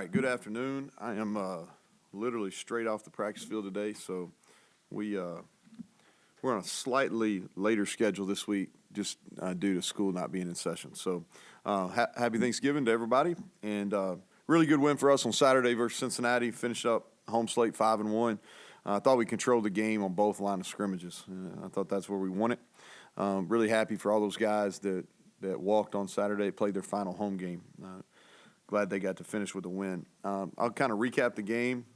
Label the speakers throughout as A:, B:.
A: right, good afternoon. I am literally straight off the practice field today, so we're on a slightly later schedule this week, just due to school not being in session. So, happy Thanksgiving to everybody, and really good win for us on Saturday versus Cincinnati. Finished up home slate 5-1. I thought we controlled the game on both line of scrimmages. I thought that's where we won it. Really happy for all those guys that walked on Saturday, played their final home game. Glad they got to finish with a win. I'll kind of recap the game.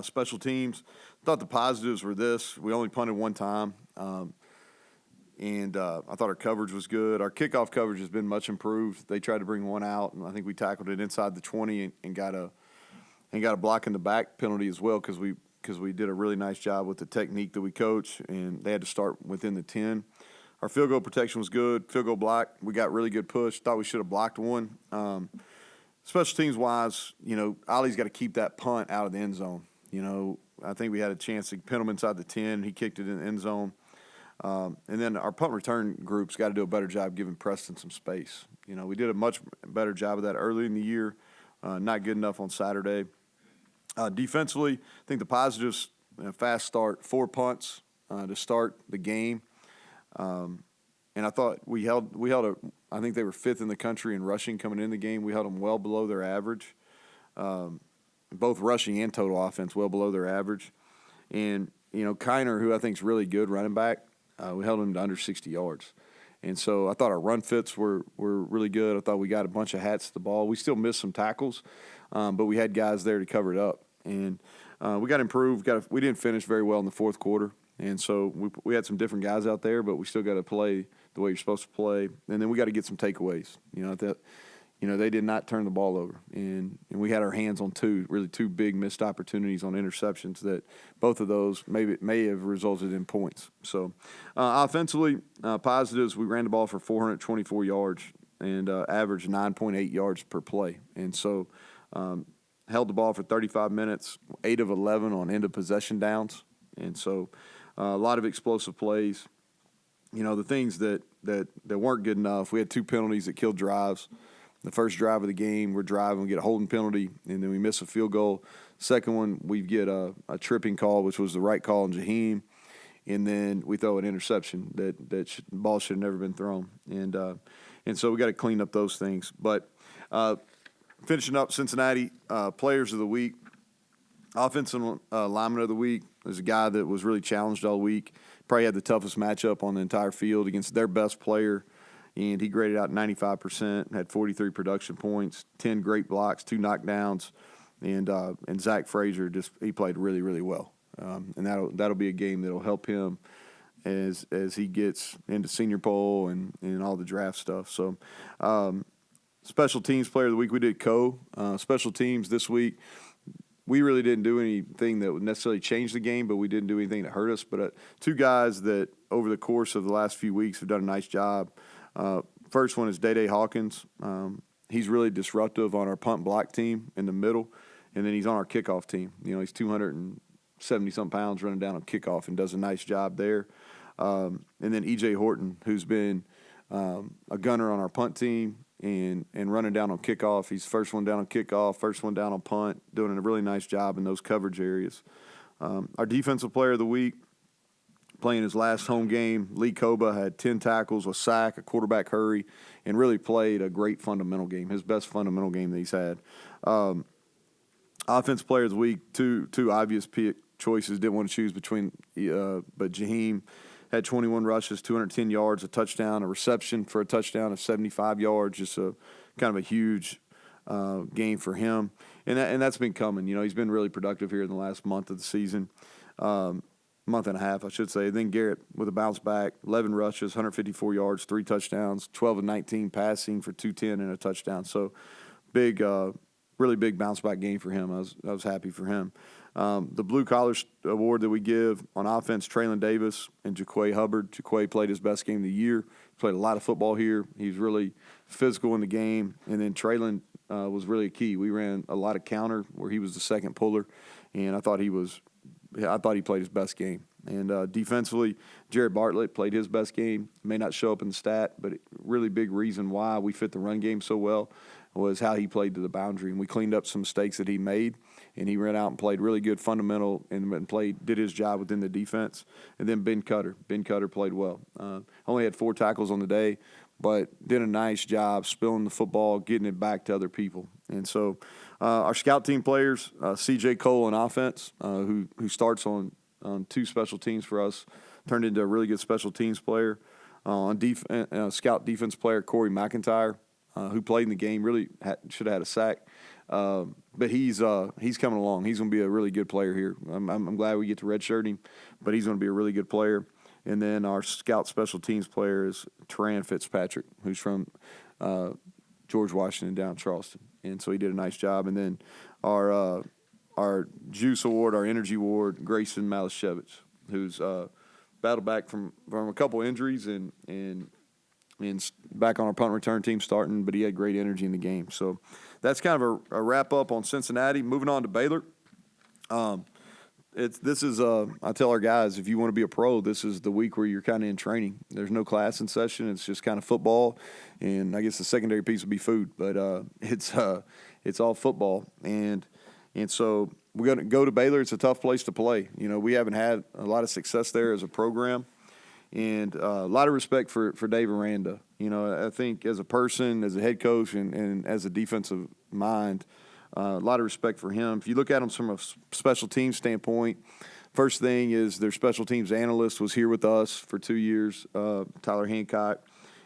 A: Special teams, thought the positives were this. We only punted one time, and I thought our coverage was good. Our kickoff coverage has been much improved. They tried to bring one out, and I think we tackled it inside the 20 and got a block in the back penalty as well because we did a really nice job with the technique that we coach, and they had to start within the 10. Our field goal protection was good. Field goal block, we got really good push. Thought we should have blocked one. Special teams-wise, Ollie's got to keep that punt out of the end zone. I think we had a chance to pin him inside the 10. He kicked it in the end zone. And then our punt return group's got to do a better job giving Preston some space. We did a much better job of that early in the year. Not good enough on Saturday. Defensively, I think the positives, fast start, 4 punts to start the game. And I thought we held I think they were 5th in the country in rushing coming in the game. We held them well below their average. Both rushing and total offense well below their average. And, Kiner, who I think is really good running back, we held him to under 60 yards. And so I thought our run fits were really good. I thought we got a bunch of hats to the ball. We still missed some tackles, but we had guys there to cover it up. And we got improved. We didn't finish very well in the fourth quarter. And so we had some different guys out there, but we still got to play the way you're supposed to play. And then we got to get some takeaways. They did not turn the ball over. And we had our hands on two big missed opportunities on interceptions that both of those may have resulted in points. So offensively, positives, we ran the ball for 424 yards and averaged 9.8 yards per play. And so held the ball for 35 minutes, 8 of 11 on end-of-possession downs. And so a lot of explosive plays. The things that weren't good enough, we had 2 penalties that killed drives. The first drive of the game, we're driving, we get a holding penalty, and then we miss a field goal. Second one, we get a tripping call, which was the right call on Jaheim, and then we throw an interception that the ball should have never been thrown. And so we got to clean up those things. But finishing up Cincinnati, players of the week, offensive lineman of the week. There's a guy that was really challenged all week. Probably had the toughest matchup on the entire field against their best player, and he graded out 95%, had 43 production points, 10 great blocks, 2 knockdowns, and Zach Frazier he played really, really well. And that'll be a game that'll help him as he gets into senior bowl and all the draft stuff. So special teams player of the week, we did special teams this week. We really didn't do anything that would necessarily change the game, but we didn't do anything that hurt us. But 2 guys that over the course of the last few weeks have done a nice job. First one is Day Hawkins. He's really disruptive on our punt block team in the middle, and then he's on our kickoff team. He's 270-some pounds running down on kickoff and does a nice job there. And then E.J. Horton, who's been a gunner on our punt team and running down on kickoff. He's first one down on kickoff, first one down on punt, doing a really nice job in those coverage areas. Our defensive player of the week, playing his last home game, Lee Koba had 10 tackles, a sack, a quarterback hurry, and really played a great fundamental game, his best fundamental game that he's had. Offensive player of the week, two obvious pick choices, didn't want to choose between, but Jaheim had 21 rushes, 210 yards, a touchdown, a reception for a touchdown of 75 yards, just a kind of a huge game for him. And that's been coming. He's been really productive here in the last month of the season, month and a half, I should say. Then Garrett with a bounce back, 11 rushes, 154 yards, 3 touchdowns, 12 of 19 passing for 210 and a touchdown. So big, really big bounce back game for him. I was happy for him. The Blue Collar Award that we give on offense, Traylon Davis and Jaquay Hubbard. Jaquay played his best game of the year. Played a lot of football here. He's really physical in the game. And then Traylon was really a key. We ran a lot of counter where he was the second puller, and I thought he played his best game. And defensively, Jared Bartlett played his best game. May not show up in the stat, but really big reason why we fit the run game so well. was how he played to the boundary. And we cleaned up some mistakes that he made, and he ran out and played really good fundamental and did his job within the defense. And then Ben Cutter played well. Only had 4 tackles on the day, but did a nice job spilling the football, getting it back to other people. And so our scout team players, C.J. Cole on offense, who starts on 2 special teams for us, turned into a really good special teams player. Scout defense player Corey McIntyre, who played in the game, really should have had a sack. But he's coming along. He's going to be a really good player here. I'm glad we get to redshirt him, but he's going to be a really good player. And then our scout special teams player is Teran Fitzpatrick, who's from George Washington down Charleston. And so he did a nice job. And then our Juice Award, our Energy Award, Grayson Malashevich, who's battled back from a couple injuries and back on our punt return team starting, but he had great energy in the game. So that's kind of a wrap-up on Cincinnati. Moving on to Baylor. I tell our guys, if you want to be a pro, this is the week where you're kind of in training. There's no class in session. It's just kind of football, and I guess the secondary piece would be food. But it's all football, and so we're going to go to Baylor. It's a tough place to play. You know, we haven't had a lot of success there as a program, and a lot of respect for Dave Aranda. You know, I think as a person, as a head coach, and as a defensive mind, a lot of respect for him. If you look at him from a special teams standpoint, first thing is their special teams analyst was here with us for 2 years, Tyler Hancock,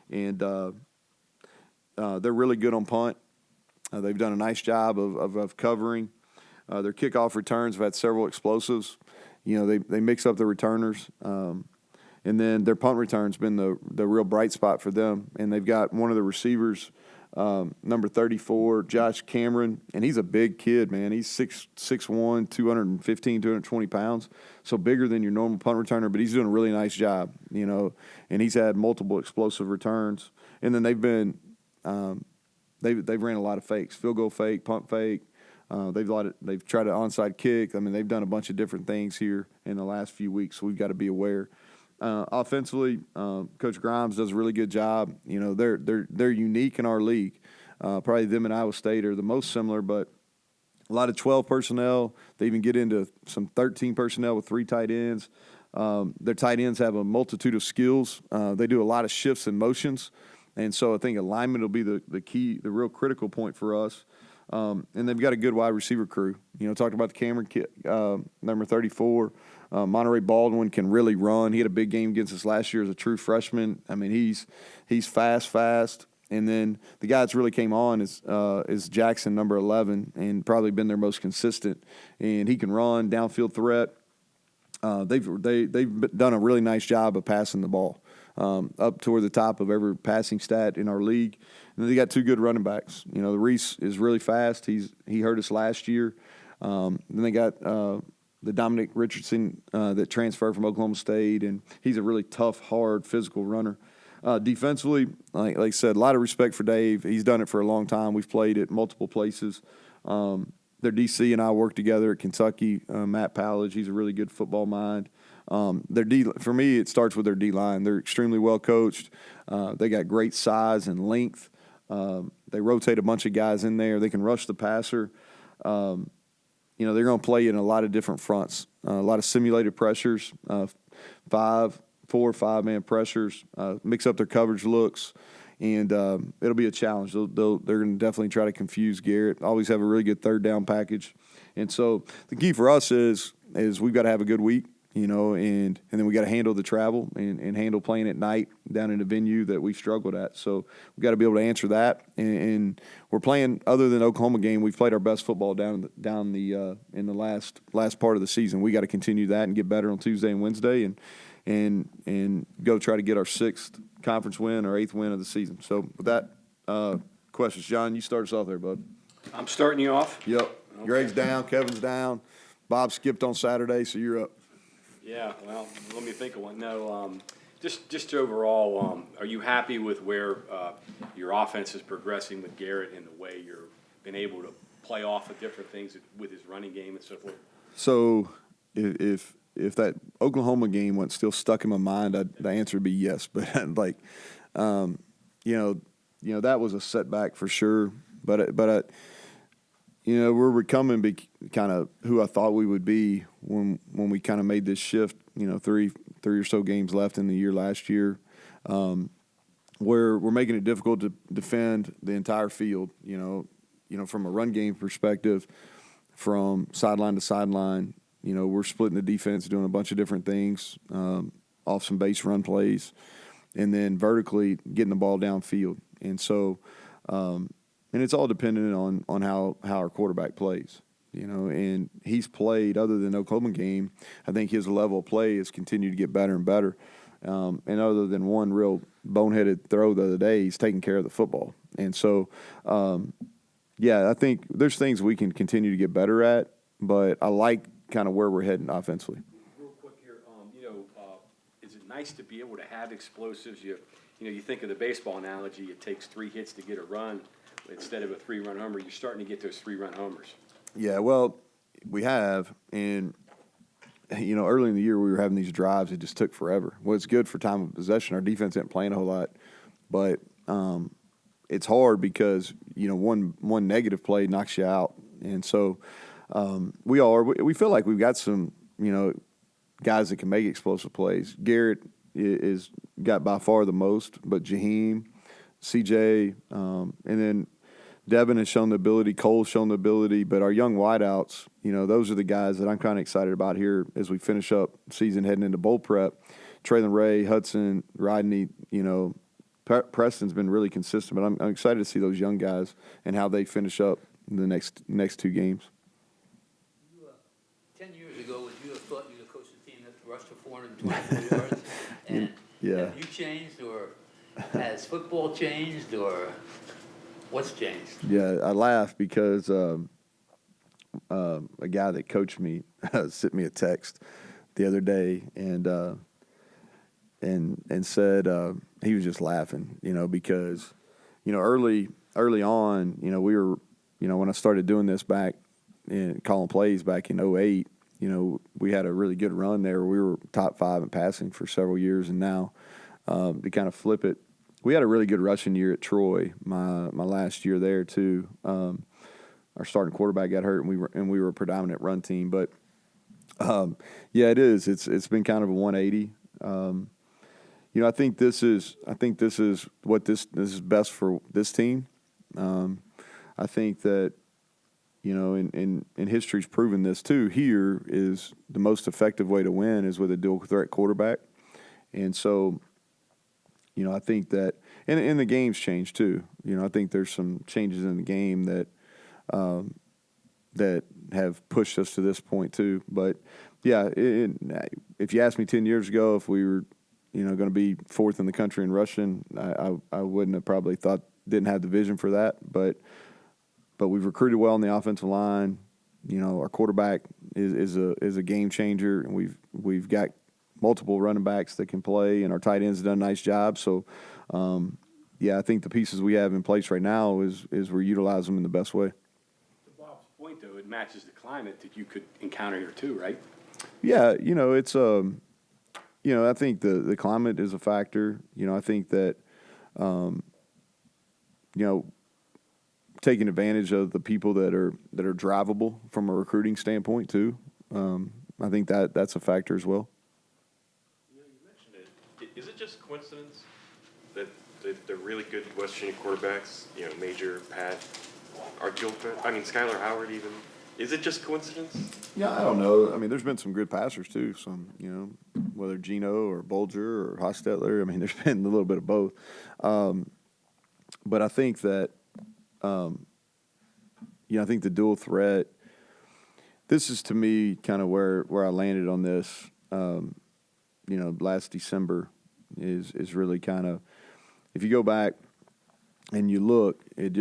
A: and they're really good on punt. They've done a nice job of covering. Their kickoff returns have had several explosives. You know, they mix up the returners. And then their punt return's been the real bright spot for them. And they've got one of the receivers, number 34, Josh Cameron, and he's a big kid, man. He's 6'1", 215, 220 pounds, so bigger than your normal punt returner, but he's doing a really nice job, you know, and he's had multiple explosive returns. And then they've been they've ran a lot of fakes, field goal fake, punt fake. They've tried an onside kick. I mean, they've done a bunch of different things here in the last few weeks, so we've got to be aware. Offensively, Coach Grimes does a really good job. You know, they're unique in our league. Probably them and Iowa State are the most similar, but a lot of 12 personnel. They even get into some 13 personnel with 3 tight ends. Their tight ends have a multitude of skills. They do a lot of shifts and motions, and so I think alignment will be the key, the real critical point for us. And they've got a good wide receiver crew. You know, talked about the Cameron kid, number 34. Monterey Baldwin can really run. He had a big game against us last year as a true freshman. I mean, he's fast. And then the guy that's really came on is Jackson, number 11, and probably been their most consistent. And he can run, downfield threat. They've done a really nice job of passing the ball up toward the top of every passing stat in our league. And then they got 2 good running backs. You know, the Reese is really fast. He hurt us last year. Then they got the Dominic Richardson that transferred from Oklahoma State, and he's a really tough, hard, physical runner. Defensively, like I said, a lot of respect for Dave. He's done it for a long time. We've played at multiple places. Their DC and I work together at Kentucky. Matt Pallage, he's a really good football mind. For me, it starts with their D-line. They're extremely well coached. They got great size and length. They rotate a bunch of guys in there. They can rush the passer. You know, they're going to play in a lot of different fronts, a lot of simulated pressures, 4 or 5 man pressures, mix up their coverage looks, and it'll be a challenge. They're going to definitely try to confuse Garrett. Always have a really good third down package, and so the key for us is we've got to have a good week, you know, and then we got to handle the travel and handle playing at night down in a venue that we've struggled at. So we've got to be able to answer that. And we're playing, other than the Oklahoma game, we've played our best football down the in the last part of the season. We got to continue that and get better on Tuesday and Wednesday and go try to get our 6th conference win or 8th win of the season. So with that, questions, John, you start us off there, bud.
B: I'm starting you off?
A: Yep.
B: Okay.
A: Greg's down, Kevin's down. Bob skipped on Saturday, so you're up.
B: Yeah, well, let me think of one. No, just overall, are you happy with where your offense is progressing with Garrett and the way you're been able to play off of different things with his running game and so forth? So
A: if that Oklahoma game went still stuck in my mind, the answer would be yes. But like, you know, that was a setback for sure. But we're becoming kind of who I thought we would be when we kind of made this shift. Three or so games left in the year last year, where we're making it difficult to defend the entire field. From a run game perspective, from sideline to sideline. We're splitting the defense, doing a bunch of different things, off some base run plays, and then vertically getting the ball downfield. And so, and it's all dependent on how our quarterback plays. And he's played, other than the Oklahoma game, I think his level of play has continued to get better and better. And other than one real boneheaded throw the other day, he's taking care of the football. And so, I think there's things we can continue to get better at, but I like kind of where we're heading offensively.
B: Real quick here, is it nice to be able to have explosives? You think of the baseball analogy, it takes 3 hits to get a run instead of a 3-run homer. You're starting to get those 3-run homers.
A: Yeah, well, we have, and early in the year we were having these drives. It just took forever. Well, it's good for time of possession. Our defense isn't playing a whole lot, but it's hard because one negative play knocks you out, and so we feel like we've got some guys that can make explosive plays. Garrett is got by far the most, but Jaheim, CJ, and then Devin has shown the ability. Cole's shown the ability, but our young wideouts, those are the guys that I'm kind of excited about here as we finish up season heading into bowl prep. Traylon Ray, Hudson, Rodney, Preston's been really consistent, but I'm excited to see those young guys and how they finish up in the next 2 games.
C: 10 years ago, would you have thought you'd have coached a team that rushed for 424 yards? And have you changed, or has football changed, or what's changed?
A: Yeah, I laugh because a guy that coached me sent me a text the other day and said he was just laughing, because early on, we were, when I started doing this back in calling plays back in 2008, we had a really good run there. We were top 5 in passing for several years, and now to kind of flip it, we had a really good rushing year at Troy. My last year there too. Our starting quarterback got hurt, and we were a predominant run team. But it is. It's been kind of a 180. I think this is what this is best for this team. I think that and history's proven this too. Here is the most effective way to win is with a dual threat quarterback, and so. I think that, and the game's changed too. I think there's some changes in the game that that have pushed us to this point too. But if you asked me 10 years ago if we were, going to be 4th in the country in rushing, I wouldn't have probably didn't have the vision for that. But we've recruited well on the offensive line. Our quarterback is a game changer, and we've got multiple running backs that can play, and our tight ends have done a nice job. So, I think the pieces we have in place right now is we're utilizing them in the best way.
B: To Bob's point, though, it matches the climate that you could encounter here too, right?
A: Yeah, it's I think the climate is a factor. I think that taking advantage of the people that are drivable from a recruiting standpoint too. I think that's a factor as well.
D: You mentioned it. Is it just coincidence that the really good West Virginia quarterbacks, Major, Pat, are dual threat? I mean, Skylar Howard even. Is it just coincidence?
A: Yeah, I don't know. I mean, there's been some good passers too. Some, whether Geno or Bolger or Hostetler. I mean, there's been a little bit of both. But I think that, I think the dual threat. This is to me kind of where I landed on this. Last December is really kind of, if you go back and you look, it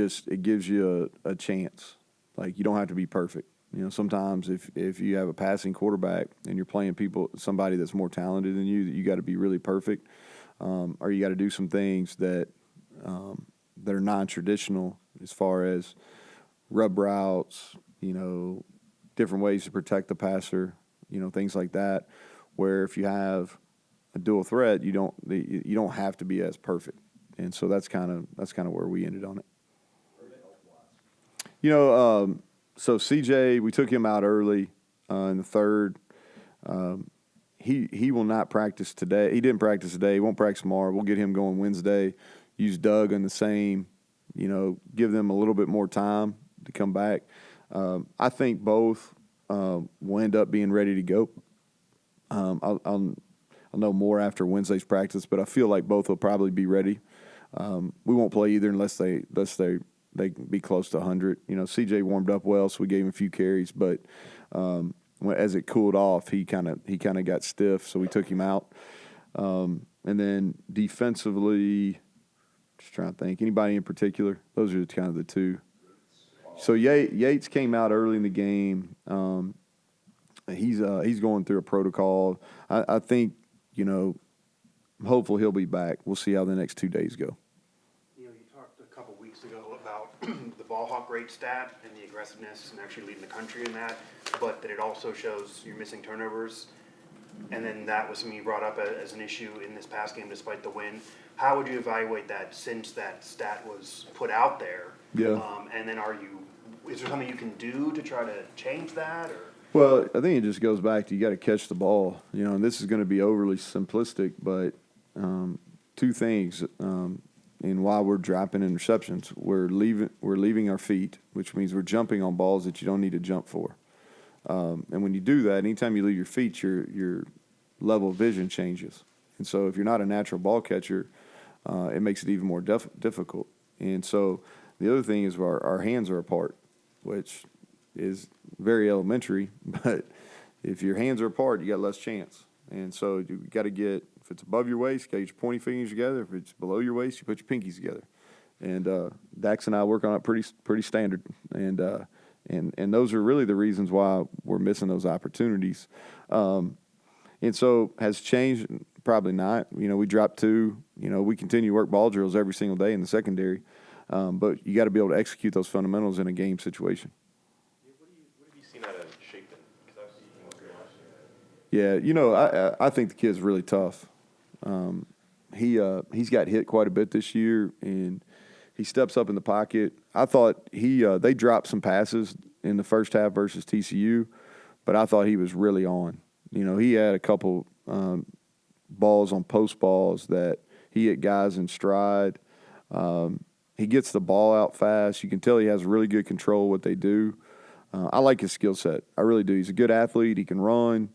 A: gives you a chance. Like, you don't have to be perfect. Sometimes if you have a passing quarterback and you're playing somebody that's more talented than you got to be really perfect, or you got to do some things that are non-traditional as far as rub routes, different ways to protect the passer, things like that. Where if you have a dual threat, you don't have to be as perfect, and so that's kind of where we ended on it. So CJ, we took him out early in the third. He will not practice today. He didn't practice today. He won't practice tomorrow. We'll get him going Wednesday. Use Doug in the same, give them a little bit more time to come back. I think both will end up being ready to go. I'll know more after Wednesday's practice, but I feel like both will probably be ready. We won't play either unless they can be close to 100. CJ warmed up well, so we gave him a few carries, but as it cooled off, he kind of got stiff, so we took him out. And then defensively, just trying to think, anybody in particular? Those are kind of the two. So Yates came out early in the game. He's going through a protocol. I think, I'm hopeful he'll be back. We'll see how the next 2 days go.
E: You talked a couple weeks ago about the ball hawk rate stat and the aggressiveness and actually leading the country in that, but that it also shows you're missing turnovers. And then that was something you brought up as an issue in this past game despite the win. How would you evaluate that since that stat was put out there?
A: Yeah.
E: And then is there something you can do to try to change that? Or?
A: Well, I think it just goes back to you got to catch the ball. And this is going to be overly simplistic, but two things. And while we're dropping interceptions, we're leaving our feet, which means we're jumping on balls that you don't need to jump for. And when you do that, anytime you leave your feet, your level of vision changes. And so if you're not a natural ball catcher, it makes it even more difficult. And so the other thing is our hands are apart, which is very elementary, but if your hands are apart, you got less chance. And so you got to if it's above your waist, you got to get your pointing fingers together. If it's below your waist, you put your pinkies together. And Dax and I work on it pretty standard. And those are really the reasons why we're missing those opportunities. And so has changed? Probably not. We dropped 2. We continue to work ball drills every single day in the secondary. But you got to be able to execute those fundamentals in a game situation.
D: What have you seen out of Chapin? Because I've seen him up here last year.
A: Yeah, I think the kid's really tough. He's got hit quite a bit this year, and he steps up in the pocket. I thought they dropped some passes in the first half versus TCU, but I thought he was really on. He had a couple balls on post balls that he hit guys in stride. He gets the ball out fast. You can tell he has really good control of what they do. I like his skill set. I really do. He's a good athlete. He can run.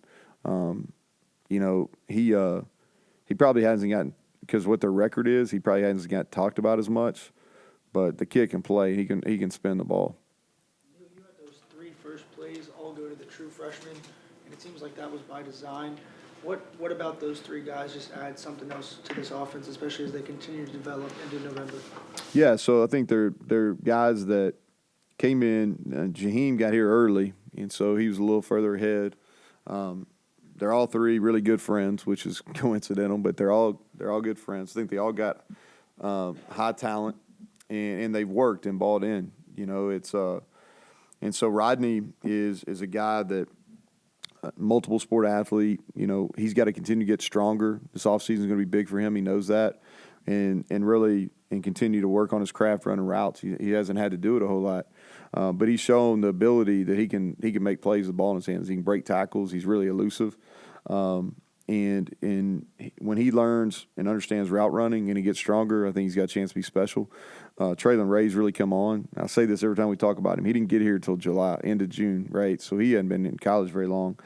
A: He probably hasn't gotten, because what their record is, he probably hasn't got talked about as much. But the kid can play. He can spin the ball.
F: You had those 3 first plays all go to the true freshman, and it seems like that was by design. What about those 3 guys just add something else to this offense, especially as they continue to develop into November?
A: Yeah, so I think they're guys that came in. Jaheim got here early, and so he was a little further ahead. They're all 3 really good friends, which is coincidental, but they're all good friends. I think they all got high talent, and they've worked and bought in. And so Rodney is a guy that multiple sport athlete. He's got to continue to get stronger. This offseason is going to be big for him. He knows that, and continue to work on his craft running routes. He hasn't had to do it a whole lot, but he's shown the ability that he can make plays with the ball in his hands. He can break tackles. He's really elusive, and when he learns and understands route running and he gets stronger, I think he's got a chance to be special. Traylon Ray's really come on. I say this every time we talk about him. He didn't get here until end of June, right? So he hadn't been in college very long.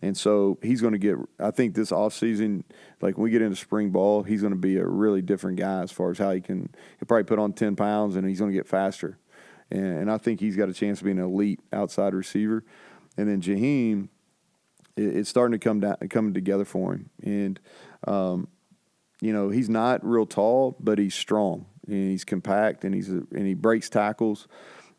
A: And so he's going to get – I think this offseason, like when we get into spring ball, he's going to be a really different guy as far as how he'll probably put on 10 pounds and he's going to get faster. And I think he's got a chance to be an elite outside receiver. And then Jaheim, it's starting to come together for him. And, he's not real tall, but he's strong. And he's compact, and he breaks tackles,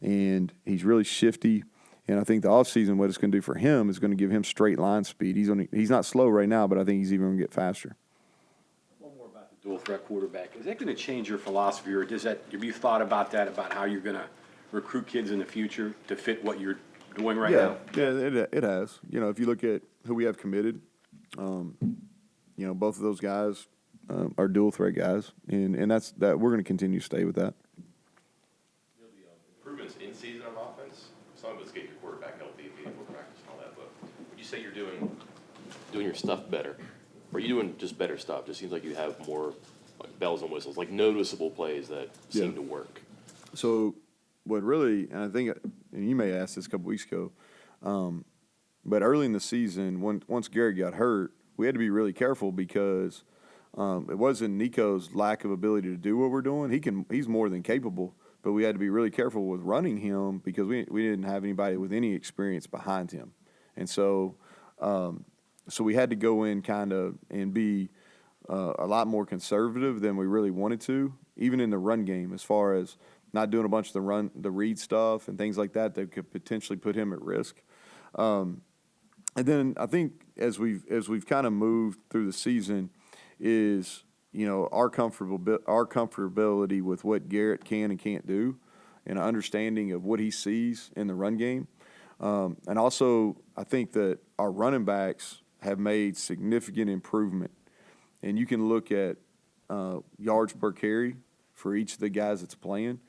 A: and he's really shifty. And I think the offseason, what it's going to do for him is going to give him straight line speed. He's not slow right now, but I think he's even going to get faster.
B: One more about the dual threat quarterback. Is that going to change your philosophy, or have you thought about that, about how you're going to recruit kids in the future to fit what you're doing right now?
A: Yeah, it has. If you look at who we have committed, both of those guys are dual threat guys, and that's that. We're going to continue to stay with that.
D: Improvements in season on offense?
G: say you're doing your stuff better, or are you doing just better stuff? Just seems like you have more like bells and whistles, like noticeable plays that seem to work.
A: So what really, and I think, and you may have asked this a couple weeks ago, but early in the season, once Garrett got hurt, we had to be really careful because it wasn't Nico's lack of ability to do what we're doing. He's more than capable, but we had to be really careful with running him because we didn't have anybody with any experience behind him, and so we had to go in kind of and be a lot more conservative than we really wanted to, even in the run game, as far as not doing a bunch of the read stuff and things like that could potentially put him at risk. And then I think as we've kind of moved through the season is, our comfortability with what Garrett can and can't do and an understanding of what he sees in the run game. And also I think that our running backs have made significant improvement. And you can look at yards per carry for each of the guys that's playing.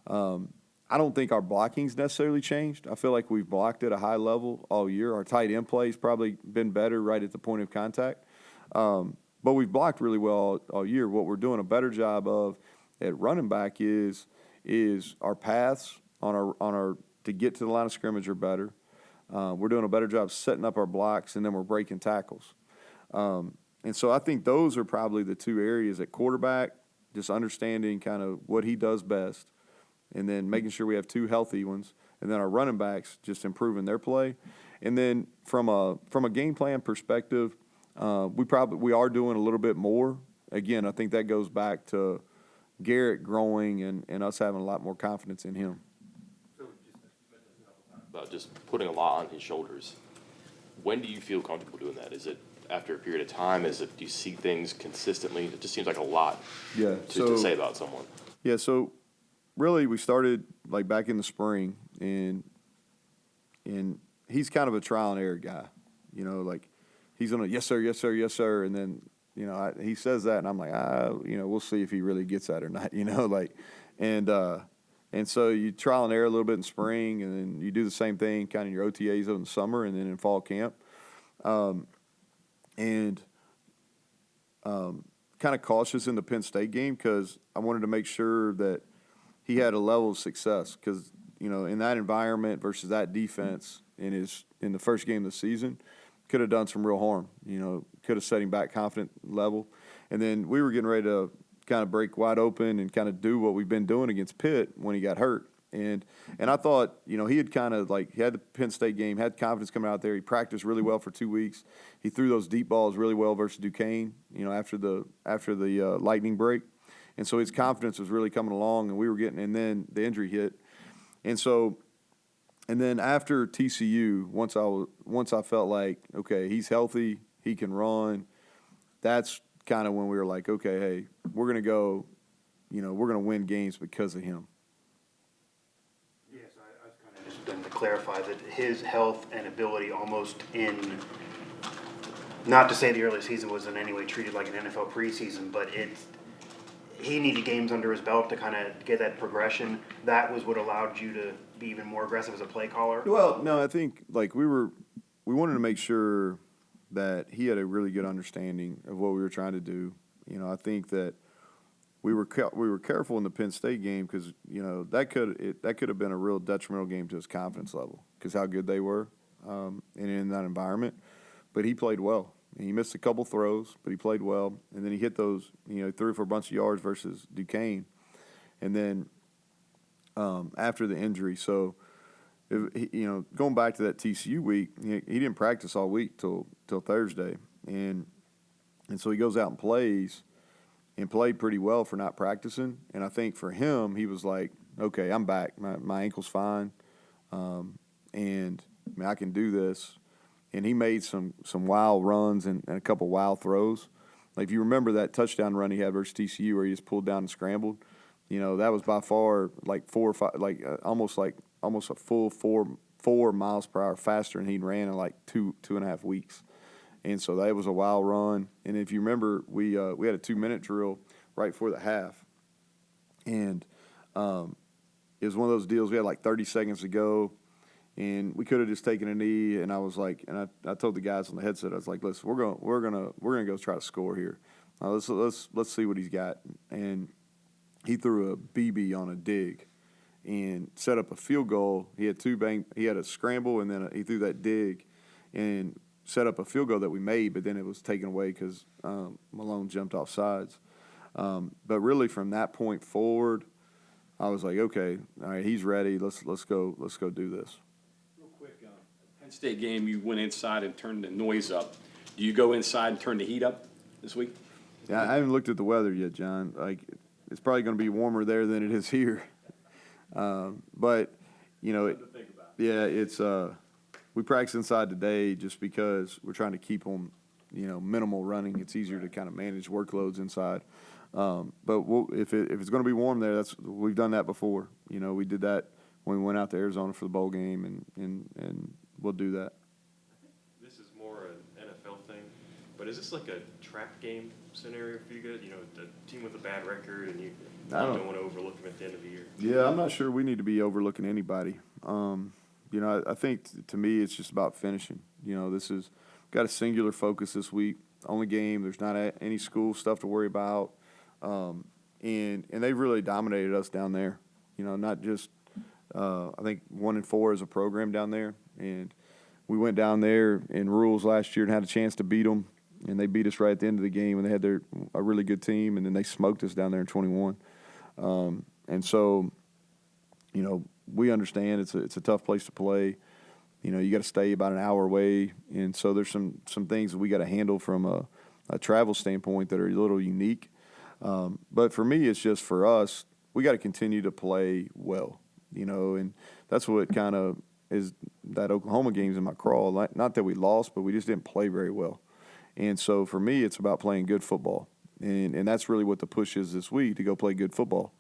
A: I don't think our blocking's necessarily changed. I feel like we've blocked at a high level all year. Our tight end play's probably been better right at the point of contact. But we've blocked really well all year. What we're doing a better job of at running back is our paths on our to get to the line of scrimmage are better. We're doing a better job setting up our blocks, and then we're breaking tackles. And so I think those are probably the two areas at quarterback, just understanding kind of what he does best, and then making sure we have two healthy ones, and then our running backs just improving their play. And then from a game plan perspective, we are doing a little bit more. Again, I think that goes back to Garrett growing and us having a lot more confidence in him.
G: About just putting a lot on his shoulders. When do you feel comfortable doing that? Is it after a period of time? Do you see things consistently? It just seems like a lot to say about someone.
A: Yeah, so really we started like back in the spring, and he's kind of a trial and error guy. Like he's gonna yes sir, yes sir, yes sir, and then he says that, and I'm like we'll see if he really gets that or not. And so you trial and error a little bit in spring, and then you do the same thing kind of in your OTAs in the summer and then in fall camp. Kind of cautious in the Penn State game because I wanted to make sure that he had a level of success because, in that environment versus that defense in the first game of the season could have done some real harm, could have set him back confident level. And then we were getting ready to kind of break wide open and kind of do what we've been doing against Pitt when he got hurt. And I thought, he had kind of he had the Penn State game, had confidence coming out there. He practiced really well for 2 weeks. He threw those deep balls really well versus Duquesne, after the lightning break. And so his confidence was really coming along, and we were and then the injury hit. And then after TCU, once I felt like, okay, he's healthy, he can run, that's kind of when we were like, okay, hey, we're going to go, we're going to win games because of him.
E: Yes, I was kind of just going to clarify that his health and ability almost not to say the early season was in any way treated like an NFL preseason, but he needed games under his belt to kind of get that progression. That was what allowed you to be even more aggressive as a play caller?
A: Well, no, I think we wanted to make sure that he had a really good understanding of what we were trying to do. I think that we were careful in the Penn State game because that could have been a real detrimental game to his confidence level because how good they were and in that environment. But he played well. And he missed a couple throws, but he played well. And then he hit those, threw for a bunch of yards versus Duquesne. And then after the injury, so going back to that TCU week, he didn't practice all week till Thursday, and so he goes out and plays, and played pretty well for not practicing. And I think for him, he was like, okay, I'm back. My ankle's fine, and I can do this. And he made some wild runs and a couple wild throws. Like if you remember that touchdown run he had versus TCU where he just pulled down and scrambled, that was by far like 4 or 5, almost a full 4 miles per hour faster than he'd ran in like 2.5 weeks. And so that was a wild run. And if you remember, we had a 2-minute drill right before the half. And it was one of those deals. We had like 30 seconds to go. And we could have just taken a knee, and I was like, and I told the guys on the headset, I was like, listen, we're gonna go try to score here. Let's see what he's got. And he threw a BB on a dig and set up a field goal. He had he had a scramble, and then he threw that dig and set up a field goal that we made, but then it was taken away because Malone jumped off sides. But really from that point forward, I was like, okay, all right, he's ready. Let's go do this.
B: Real quick, Penn State game, you went inside and turned the noise up. Do you go inside and turn the heat up this week?
A: Yeah, I haven't looked at the weather yet, John. Like, it's probably going to be warmer there than it is here. But you know, it's we practice inside today just because we're trying to keep them, minimal running. It's easier to kind of manage workloads inside. But if it's going to be warm there, we've done that before. We did that when we went out to Arizona for the bowl game, and we'll do that.
D: This is more an NFL thing, but is this like a trap game scenario for you guys? The team with a bad record, and you don't want to overlook them at the end of the year.
A: Yeah, I'm not sure we need to be overlooking anybody. I think to me it's just about finishing. This is got a singular focus this week. Only game. There's not any school stuff to worry about. And they've really dominated us down there. Not just I think 1-4 as a program down there, and we went down there in rules last year and had a chance to beat them, and they beat us right at the end of the game, and they had a really good team, and then they smoked us down there in 21. And so, we understand it's a tough place to play. You got to stay about an hour away, and so there's some things that we got to handle from a travel standpoint that are a little unique. But for me, it's just for us, we got to continue to play well, and that's what kind of is that Oklahoma game's in my crawl. Not that we lost, but we just didn't play very well. And so for me, it's about playing good football, and that's really what the push is this week, to go play good football.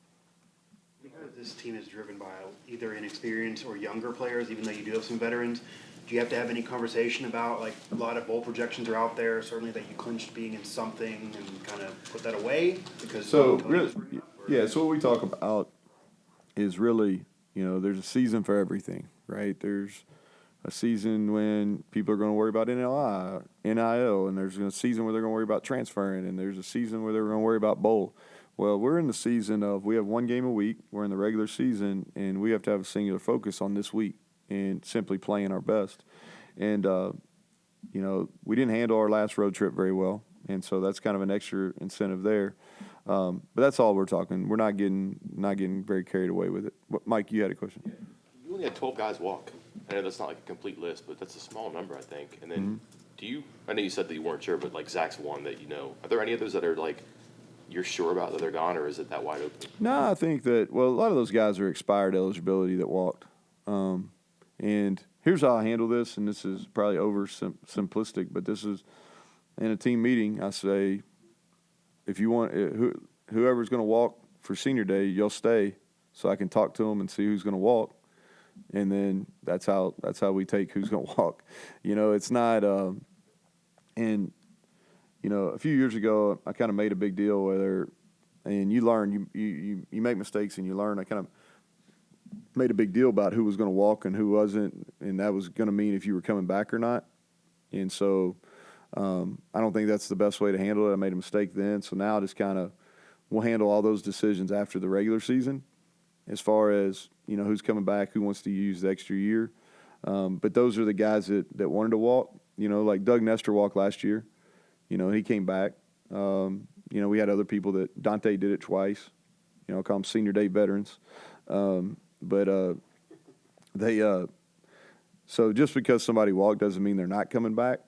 E: Because this team is driven by either inexperienced or younger players, even though you do have some veterans. Do you have to have any conversation about, like, a lot of bowl projections are out there, certainly that you clinched being in something and kind of put that away? Because
A: so what we talk about is really, there's a season for everything, right? There's a season when people are going to worry about NIL, and there's a season where they're going to worry about transferring, and there's a season where they're going to worry about bowl. Well, we're in the season of we have one game a week. We're in the regular season, and we have to have a singular focus on this week and simply playing our best. And, we didn't handle our last road trip very well, and so that's kind of an extra incentive there. But that's all we're talking. We're not getting very carried away with it. Mike, you had a question?
G: Yeah. You only had 12 guys walk. I know that's not like a complete list, but that's a small number, I think. And then I know you said that you weren't sure, but like Zach's one that are there any others that are like you're sure about that they're gone, or is it that wide open?
A: No, I think that, a lot of those guys are expired eligibility that walked. And here's how I handle this, and this is probably simplistic, but this is in a team meeting. I say, if you want, whoever's going to walk for senior day, you'll stay so I can talk to them and see who's going to walk. And then that's how we take who's going to walk. It's not, a few years ago, I kind of made a big deal and you learn, you make mistakes and you learn. I kind of made a big deal about who was going to walk and who wasn't, and that was going to mean if you were coming back or not. And so I don't think that's the best way to handle it. I made a mistake then, so now just kind of we'll handle all those decisions after the regular season as far as, who's coming back, who wants to use the extra year. But those are the guys that wanted to walk, like Doug Nestor walked last year. He came back. We had other people Dante did it twice. I call them senior day veterans. So just because somebody walked doesn't mean they're not coming back.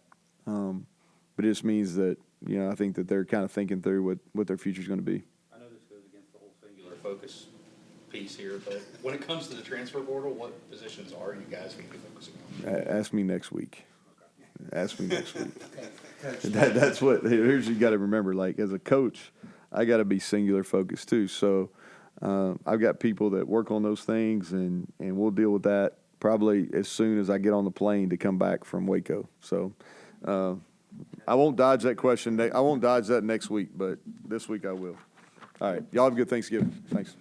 A: But it just means that, I think that they're kind of thinking through what their future's going to be.
H: I know this goes against the whole singular focus piece here, but when it comes to the transfer portal, what positions are you guys going to be focusing on?
A: Ask me next week. Ask me next week. That's what, here's you got to remember, like as a coach, I got to be singular focused too. So I've got people that work on those things, and we'll deal with that probably as soon as I get on the plane to come back from Waco. So I won't dodge that question. I won't dodge that next week, but this week I will. All right. Y'all have a good Thanksgiving. Thanks.